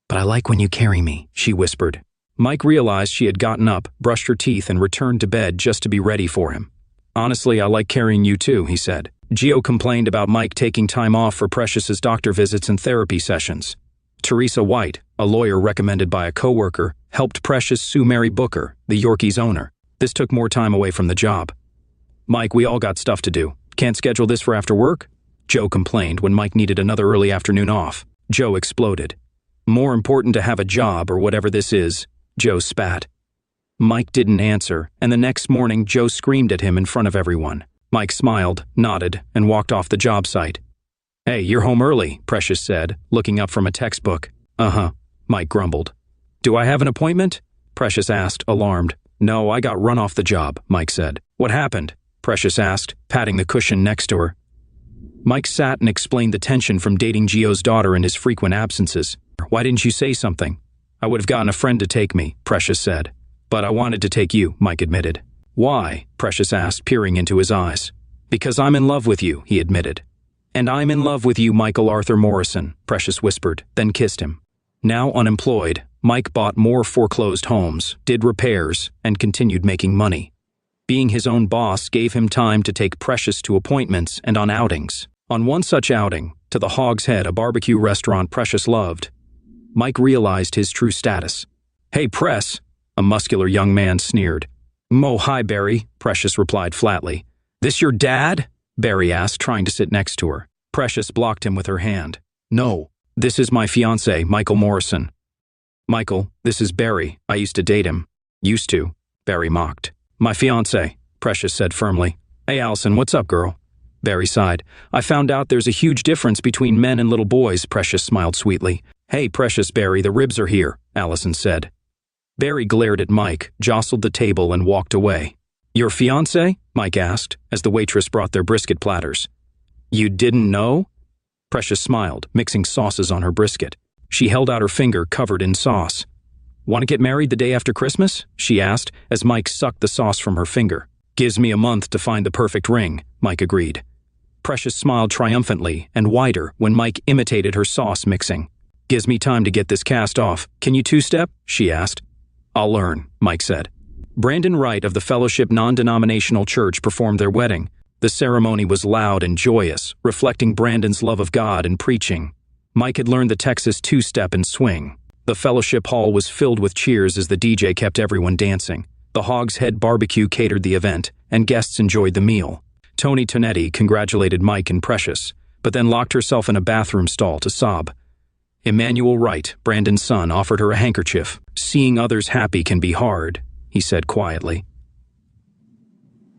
"But I like when you carry me," she whispered. Mike realized she had gotten up, brushed her teeth, and returned to bed just to be ready for him. "Honestly, I like carrying you too," he said. Gio complained about Mike taking time off for Precious's doctor visits and therapy sessions. Teresa White, a lawyer recommended by a coworker, helped Precious sue Mary Booker, the Yorkie's owner. This took more time away from the job. "Mike, we all got stuff to do. Can't schedule this for after work?" Joe complained when Mike needed another early afternoon off. Joe exploded. "More important to have a job or whatever this is," Joe spat. Mike didn't answer, and the next morning Joe screamed at him in front of everyone. Mike smiled, nodded, and walked off the job site. "Hey, you're home early," Precious said, looking up from a textbook. Mike grumbled. "Do I have an appointment?" Precious asked, alarmed. "No, I got run off the job," Mike said. "What happened?" Precious asked, patting the cushion next to her. Mike sat and explained the tension from dating Gio's daughter and his frequent absences. "Why didn't you say something?" "I would have gotten a friend to take me," Precious said. "But I wanted to take you," Mike admitted. "Why?" Precious asked, peering into his eyes. "Because I'm in love with you," he admitted. "And I'm in love with you, Michael Arthur Morrison," Precious whispered, then kissed him. Now unemployed, Mike bought more foreclosed homes, did repairs, and continued making money. Being his own boss gave him time to take Precious to appointments and on outings. On one such outing, to the Hog's Head, a barbecue restaurant Precious loved, Mike realized his true status. "Hey, Press," a muscular young man sneered. "Hi, Barry," Precious replied flatly. "This your dad?" Barry asked, trying to sit next to her. Precious blocked him with her hand. "No, this is my fiancé, Michael Morrison." "Michael, this is Barry. I used to date him." "Used to," Barry mocked. "My fiancé," Precious said firmly. "Hey, Allison, what's up, girl?" Barry sighed. "I found out there's a huge difference between men and little boys," Precious smiled sweetly. "Hey, Precious Barry, the ribs are here," Allison said. Barry glared at Mike, jostled the table, and walked away. "Your fiancé?" Mike asked, as the waitress brought their brisket platters. "You didn't know?" Precious smiled, mixing sauces on her brisket. She held out her finger covered in sauce. "Want to get married the day after Christmas?" she asked, as Mike sucked the sauce from her finger. "Gives me a month to find the perfect ring," Mike agreed. Precious smiled triumphantly and wider when Mike imitated her sauce mixing. "Gives me time to get this cast off. Can you two-step?" she asked. "I'll learn," Mike said. Brandon Wright of the Fellowship Non-Denominational Church performed their wedding. The ceremony was loud and joyous, reflecting Brandon's love of God and preaching. Mike had learned the Texas two-step and swing. The fellowship hall was filled with cheers as the DJ kept everyone dancing. The Hog's Head barbecue catered the event, and guests enjoyed the meal. Toni Tonetti congratulated Mike and Precious, but then locked herself in a bathroom stall to sob. Emmanuel Wright, Brandon's son, offered her a handkerchief. "Seeing others happy can be hard," he said quietly.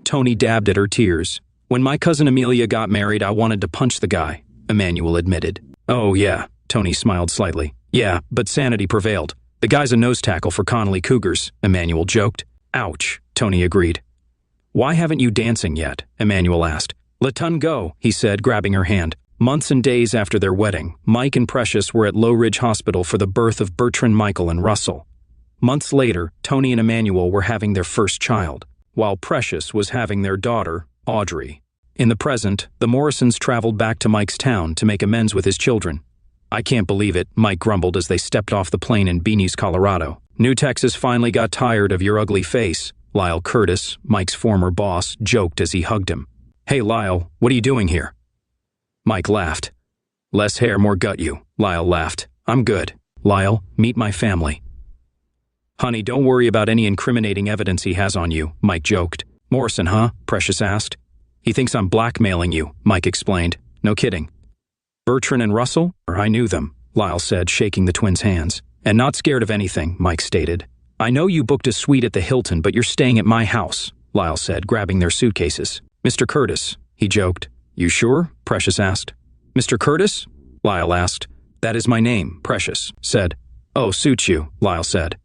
Toni dabbed at her tears. "When my cousin Amelia got married, I wanted to punch the guy," Emmanuel admitted. "Oh, yeah," Toni smiled slightly. "Yeah, but sanity prevailed. The guy's a nose tackle for Connolly Cougars," Emmanuel joked. "Ouch," Toni agreed. "Why haven't you dancing yet?" Emmanuel asked. "Let ton go," he said, grabbing her hand. Months and days after their wedding, Mike and Precious were at Low Ridge Hospital for the birth of Bertrand, Michael, and Russell. Months later, Tony and Emmanuel were having their first child, while Precious was having their daughter, Audrey. In the present, the Morrisons traveled back to Mike's town to make amends with his children. "I can't believe it," Mike grumbled as they stepped off the plane in Beanies, Colorado. "New Texas finally got tired of your ugly face," Lyle Curtis, Mike's former boss, joked as he hugged him. "Hey, Lyle, what are you doing here?" Mike laughed. "Less hair, more gut you," Lyle laughed. "I'm good. Lyle, meet my family." "Honey, don't worry about any incriminating evidence he has on you," Mike joked. "Morrison, huh?" Precious asked. "He thinks I'm blackmailing you," Mike explained. "No kidding." "Bertrand and Russell? I knew them," Lyle said, shaking the twins' hands. "And not scared of anything," Mike stated. "I know you booked a suite at the Hilton, but you're staying at my house," Lyle said, grabbing their suitcases. "Mr. Curtis," he joked. "You sure?" Precious asked. "Mr. Curtis?" Lyle asked. "That is my name," Precious said. "Oh, suits you," Lyle said.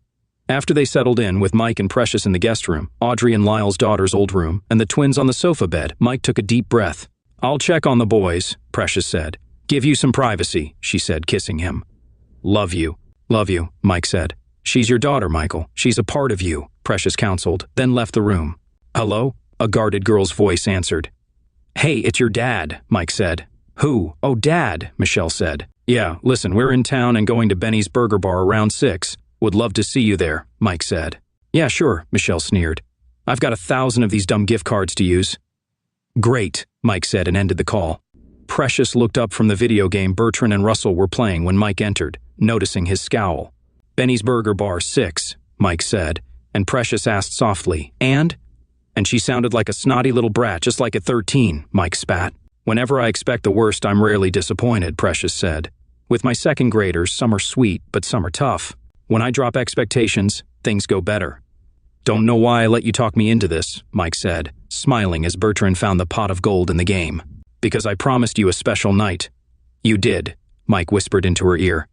After they settled in with Mike and Precious in the guest room, Audrey in Lyle's daughter's old room, and the twins on the sofa bed, Mike took a deep breath. "I'll check on the boys," Precious said. "Give you some privacy," she said, kissing him. Love you, Mike said. "She's your daughter, Michael. She's a part of you," Precious counseled, then left the room. "Hello?" a guarded girl's voice answered. "Hey, it's your dad," Mike said. "Who? Oh, Dad," Michelle said. "Yeah, listen, we're in town and going to Benny's Burger Bar around 6. Would love to see you there," Mike said. "Yeah, sure," Michelle sneered. "I've got 1,000 of these dumb gift cards to use." "Great," Mike said and ended the call. Precious looked up from the video game Bertrand and Russell were playing when Mike entered, noticing his scowl. "Benny's Burger Bar 6, Mike said, and Precious asked softly, "And?" "And she sounded like a snotty little brat, just like at 13, Mike spat. "Whenever I expect the worst, I'm rarely disappointed," Precious said. "With my second graders, some are sweet, but some are tough. When I drop expectations, things go better." "Don't know why I let you talk me into this," Mike said, smiling as Bertrand found the pot of gold in the game. "Because I promised you a special night." "You did," Mike whispered into her ear.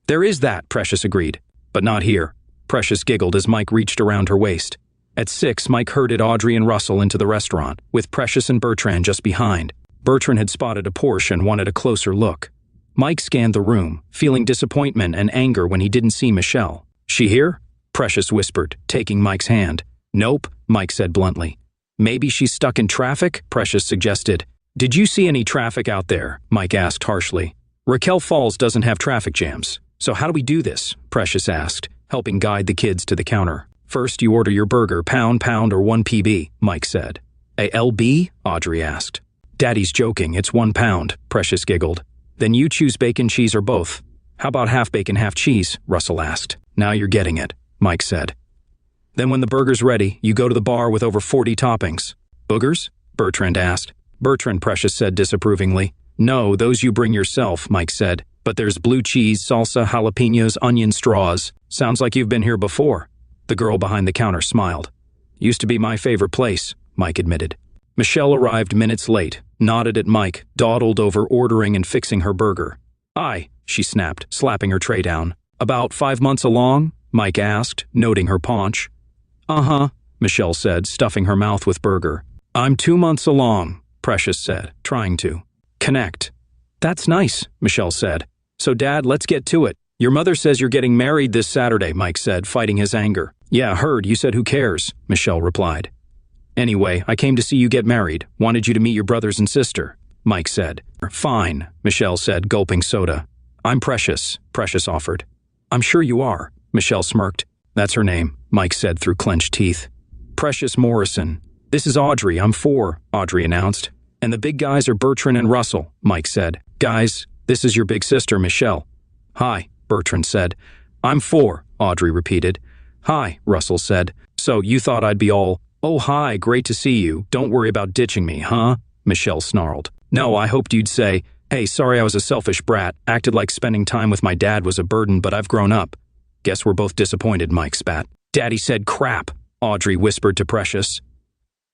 There is that," Precious agreed. "But not here." Precious giggled as Mike reached around her waist. At 6, Mike herded Audrey and Russell into the restaurant, with Precious and Bertrand just behind. Bertrand had spotted a Porsche and wanted a closer look. Mike scanned the room, feeling disappointment and anger when he didn't see Michelle. "She here?" Precious whispered, taking Mike's hand. "Nope," Mike said bluntly. "Maybe she's stuck in traffic?" Precious suggested. "Did you see any traffic out there?" Mike asked harshly. "Raquel Falls doesn't have traffic jams. So how do we do this?" Precious asked, helping guide the kids to the counter. "First, you order your burger, pound, or 1 PB, Mike said. "A LB?" Audrey asked. "Daddy's joking, it's 1 pound, Precious giggled. "Then you choose bacon, cheese, or both." "How about half bacon, half cheese?" Russell asked. "Now you're getting it," Mike said. "Then when the burger's ready, you go to the bar with over 40 toppings." "Boogers?" Bertrand asked. "Bertrand," Precious said disapprovingly. "No, those you bring yourself," Mike said. "But there's blue cheese, salsa, jalapenos, onion straws. Sounds like you've been here before." The girl behind the counter smiled. "Used to be my favorite place," Mike admitted. Michelle arrived minutes late, nodded at Mike, dawdled over ordering and fixing her burger. "Aye," she snapped, slapping her tray down. "About 5 months along?" Mike asked, noting her paunch. "Uh-huh," Michelle said, stuffing her mouth with burger. "I'm 2 months along," Precious said, trying to connect. "That's nice," Michelle said. "So, Dad, let's get to it. Your mother says you're getting married this Saturday," Mike said, fighting his anger. "Yeah, heard. You said who cares," Michelle replied. "Anyway, I came to see you get married. Wanted you to meet your brothers and sister," Mike said. "Fine," Michelle said, gulping soda. "I'm Precious," Precious offered. "I'm sure you are," Michelle smirked. "That's her name," Mike said through clenched teeth. "Precious Morrison. This is Audrey, I'm 4, Audrey announced. "And the big guys are Bertrand and Russell," Mike said. "Guys, this is your big sister, Michelle." "Hi," Bertrand said. "I'm 4, Audrey repeated. "Hi," Russell said. "So you thought I'd be all, 'Oh, hi, great to see you. Don't worry about ditching me, huh?'" Michelle snarled. "No, I hoped you'd say, 'Hey, sorry I was a selfish brat, acted like spending time with my dad was a burden, but I've grown up.'" "Guess we're both disappointed," Mike spat. "Daddy said crap," Audrey whispered to Precious.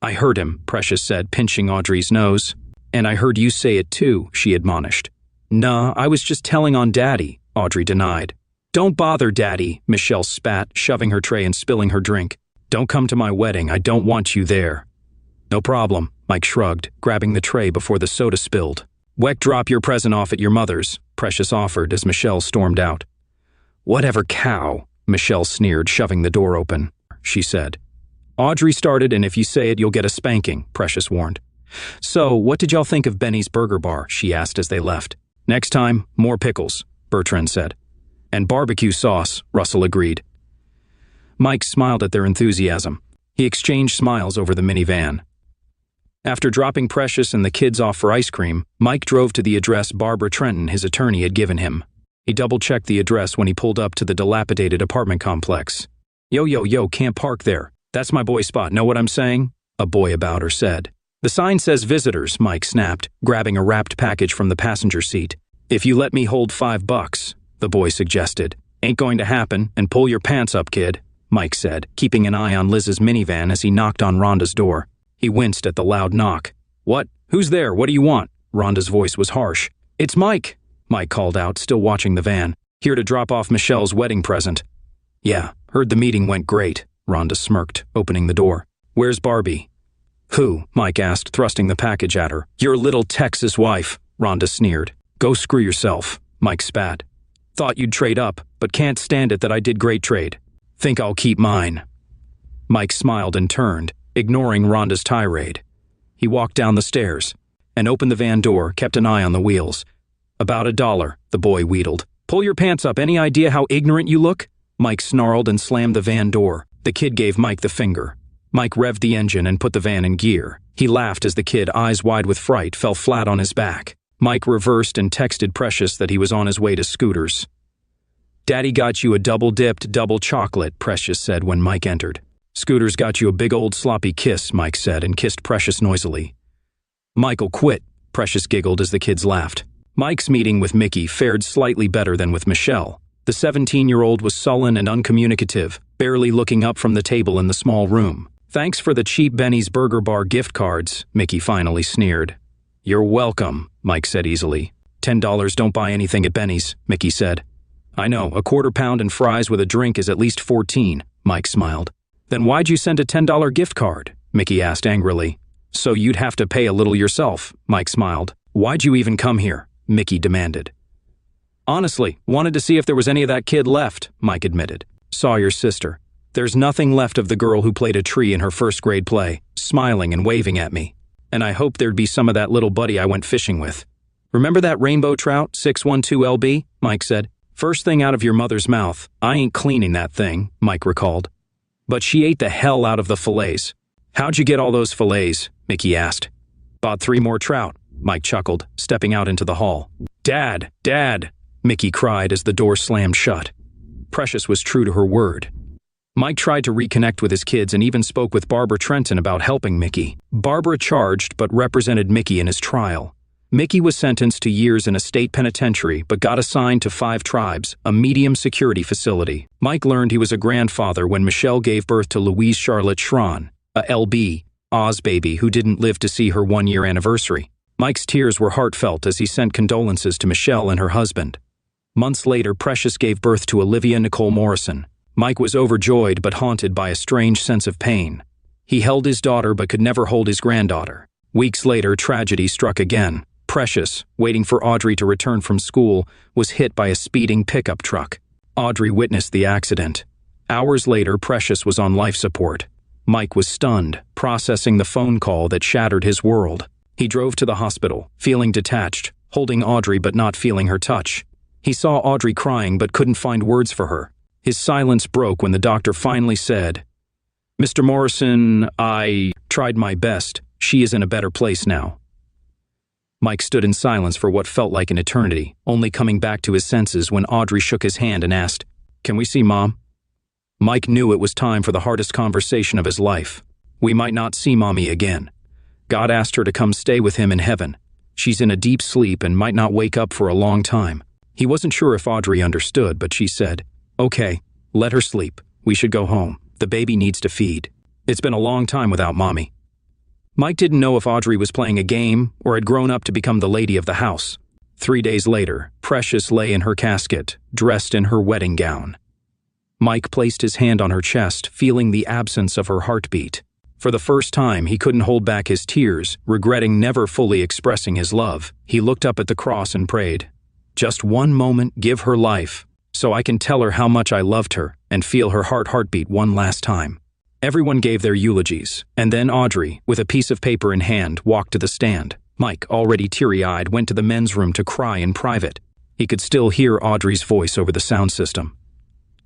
"I heard him," Precious said, pinching Audrey's nose. "And I heard you say it too," she admonished. "Nah, I was just telling on Daddy," Audrey denied. "Don't bother, Daddy," Michelle spat, shoving her tray and spilling her drink. "Don't come to my wedding, I don't want you there." "No problem," Mike shrugged, grabbing the tray before the soda spilled. Weck, drop your present off at your mother's, Precious offered as Michelle stormed out. Whatever, cow, Michelle sneered, shoving the door open. She said. Audrey started, and if you say it, you'll get a spanking, Precious warned. So, what did y'all think of Benny's Burger Bar? She asked as they left. Next time, more pickles, Bertrand said. And barbecue sauce, Russell agreed. Mike smiled at their enthusiasm. He exchanged smiles over the minivan. After dropping Precious and the kids off for ice cream, Mike drove to the address Barbara Trenton, his attorney, had given him. He double-checked the address when he pulled up to the dilapidated apartment complex. Yo, can't park there. That's my boy's spot, know what I'm saying? A boy about her said. The sign says visitors, Mike snapped, grabbing a wrapped package from the passenger seat. If you let me hold $5, the boy suggested. Ain't going to happen, and pull your pants up, kid, Mike said, keeping an eye on Liz's minivan as he knocked on Rhonda's door. He winced at the loud knock. What? Who's there? What do you want? Rhonda's voice was harsh. It's Mike, Mike called out, still watching the van. Here to drop off Michelle's wedding present. Yeah, heard the meeting went great, Rhonda smirked, opening the door. Where's Barbie? Who? Mike asked, thrusting the package at her. Your little Texas wife, Rhonda sneered. Go screw yourself, Mike spat. Thought you'd trade up, but can't stand it that I did great trade. Think I'll keep mine. Mike smiled and turned, ignoring Rhonda's tirade. He walked down the stairs and opened the van door, kept an eye on the wheels. About $1, the boy wheedled. Pull your pants up, any idea how ignorant you look? Mike snarled and slammed the van door. The kid gave Mike the finger. Mike revved the engine and put the van in gear. He laughed as the kid, eyes wide with fright, fell flat on his back. Mike reversed and texted Precious that he was on his way to Scooters. Daddy got you a double-dipped double chocolate, Precious said when Mike entered. Scooters got you a big old sloppy kiss, Mike said, and kissed Precious noisily. Michael quit, Precious giggled as the kids laughed. Mike's meeting with Mickey fared slightly better than with Michelle. The 17-year-old was sullen and uncommunicative, barely looking up from the table in the small room. Thanks for the cheap Benny's Burger Bar gift cards, Mickey finally sneered. You're welcome, Mike said easily. $10 don't buy anything at Benny's, Mickey said. I know, a quarter pound and fries with a drink is at least $14, Mike smiled. Then why'd you send a $10 gift card? Mickey asked angrily. So you'd have to pay a little yourself, Mike smiled. Why'd you even come here? Mickey demanded. Honestly, wanted to see if there was any of that kid left, Mike admitted. Saw your sister. There's nothing left of the girl who played a tree in her first grade play, smiling and waving at me. And I hoped there'd be some of that little buddy I went fishing with. Remember that rainbow trout, 612 LB? Mike said. First thing out of your mother's mouth. I ain't cleaning that thing, Mike recalled. But she ate the hell out of the fillets. How'd you get all those fillets? Mickey asked. Bought 3 more trout, Mike chuckled, stepping out into the hall. Dad, Mickey cried as the door slammed shut. Precious was true to her word. Mike tried to reconnect with his kids and even spoke with Barbara Trenton about helping Mickey. Barbara charged but represented Mickey in his trial. Mickey was sentenced to years in a state penitentiary but got assigned to 5 Tribes, a medium security facility. Mike learned he was a grandfather when Michelle gave birth to Louise Charlotte Schron, a LB, Oz baby who didn't live to see her 1-year anniversary. Mike's tears were heartfelt as he sent condolences to Michelle and her husband. Months later, Precious gave birth to Olivia Nicole Morrison. Mike was overjoyed but haunted by a strange sense of pain. He held his daughter but could never hold his granddaughter. Weeks later, tragedy struck again. Precious, waiting for Audrey to return from school, was hit by a speeding pickup truck. Audrey witnessed the accident. Hours later, Precious was on life support. Mike was stunned, processing the phone call that shattered his world. He drove to the hospital, feeling detached, holding Audrey but not feeling her touch. He saw Audrey crying but couldn't find words for her. His silence broke when the doctor finally said, Mr. Morrison, I tried my best. She is in a better place now. Mike stood in silence for what felt like an eternity, only coming back to his senses when Audrey shook his hand and asked, Can we see Mom? Mike knew it was time for the hardest conversation of his life. We might not see Mommy again. God asked her to come stay with him in heaven. She's in a deep sleep and might not wake up for a long time. He wasn't sure if Audrey understood, but she said, Okay, let her sleep. We should go home. The baby needs to feed. It's been a long time without Mommy. Mike didn't know if Audrey was playing a game or had grown up to become the lady of the house. 3 days later, Precious lay in her casket, dressed in her wedding gown. Mike placed his hand on her chest, feeling the absence of her heartbeat. For the first time, he couldn't hold back his tears, regretting never fully expressing his love. He looked up at the cross and prayed, "Just one moment, give her life, so I can tell her how much I loved her and feel her heartbeat one last time." Everyone gave their eulogies, and then Audrey, with a piece of paper in hand, walked to the stand. Mike, already teary-eyed, went to the men's room to cry in private. He could still hear Audrey's voice over the sound system.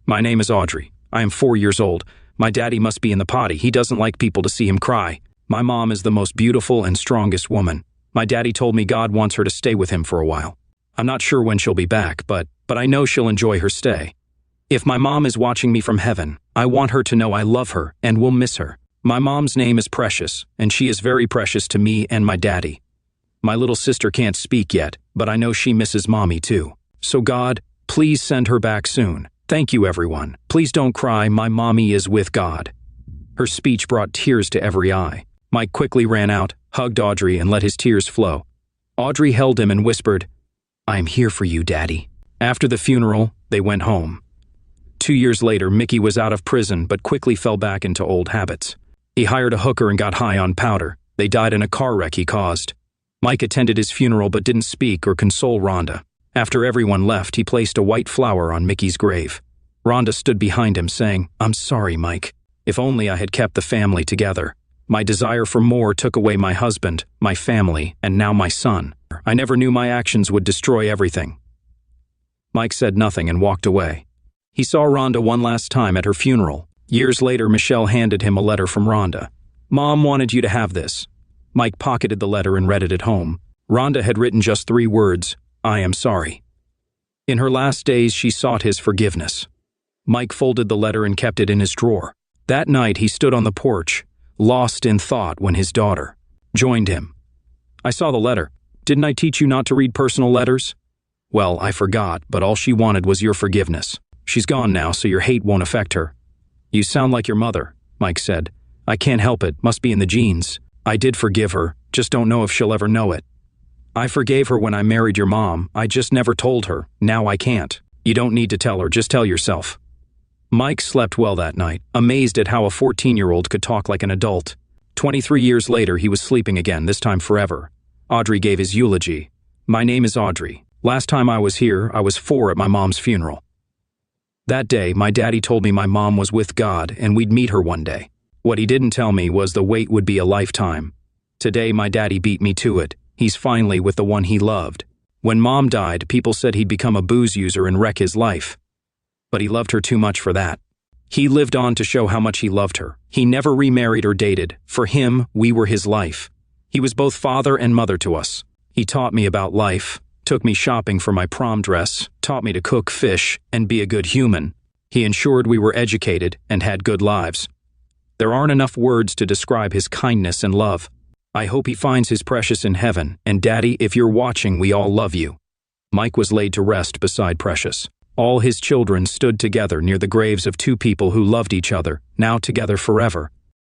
"My name is Audrey. I am 4 years old. My daddy must be in the potty. He doesn't like people to see him cry. My mom is the most beautiful and strongest woman. My daddy told me God wants her to stay with him for a while. I'm not sure when she'll be back, but I know she'll enjoy her stay. If my mom is watching me from heaven, I want her to know I love her and will miss her. My mom's name is Precious, and she is very precious to me and my daddy. My little sister can't speak yet, but I know she misses mommy too. So God, please send her back soon. Thank you, everyone. Please don't cry, my mommy is with God." Her speech brought tears to every eye. Mike quickly ran out, hugged Audrey, and let his tears flow. Audrey held him and whispered, "I'm here for you, Daddy." After the funeral, they went home. 2 years later, Mickey was out of prison but quickly fell back into old habits. He hired a hooker and got high on powder. They died in a car wreck he caused. Mike attended his funeral but didn't speak or console Rhonda. After everyone left, he placed a white flower on Mickey's grave. Rhonda stood behind him saying, "I'm sorry, Mike. If only I had kept the family together. My desire for more took away my husband, my family, and now my son. I never knew my actions would destroy everything." Mike said nothing and walked away. He saw Rhonda one last time at her funeral. Years later, Michelle handed him a letter from Rhonda. "Mom wanted you to have this." Mike pocketed the letter and read it at home. Rhonda had written just 3 words, "I am sorry." In her last days, she sought his forgiveness. Mike folded the letter and kept it in his drawer. That night, he stood on the porch, lost in thought, when his daughter joined him. "I saw the letter. Didn't I teach you not to read personal letters?" "Well, I forgot, but all she wanted was your forgiveness. She's gone now, so your hate won't affect her." "You sound like your mother," Mike said. "I can't help it. Must be in the genes. I did forgive her, just don't know if she'll ever know it. I forgave her when I married your mom. I just never told her. Now I can't." "You don't need to tell her, just tell yourself." Mike slept well that night, amazed at how a 14-year-old could talk like an adult. 23 years later, he was sleeping again, this time forever. Audrey gave his eulogy. "My name is Audrey. Last time I was here, I was 4 at my mom's funeral. That day, my daddy told me my mom was with God and we'd meet her one day. What he didn't tell me was the wait would be a lifetime. Today, my daddy beat me to it. He's finally with the one he loved. When Mom died, people said he'd become a booze user and wreck his life. But he loved her too much for that. He lived on to show how much he loved her. He never remarried or dated. For him, we were his life. He was both father and mother to us. He taught me about life, took me shopping for my prom dress, taught me to cook fish and be a good human. He ensured we were educated and had good lives. There aren't enough words to describe his kindness and love. I hope he finds his Precious in heaven, and Daddy, if you're watching, we all love you." Mike was laid to rest beside Precious. All his children stood together near the graves of 2 people who loved each other, now together forever.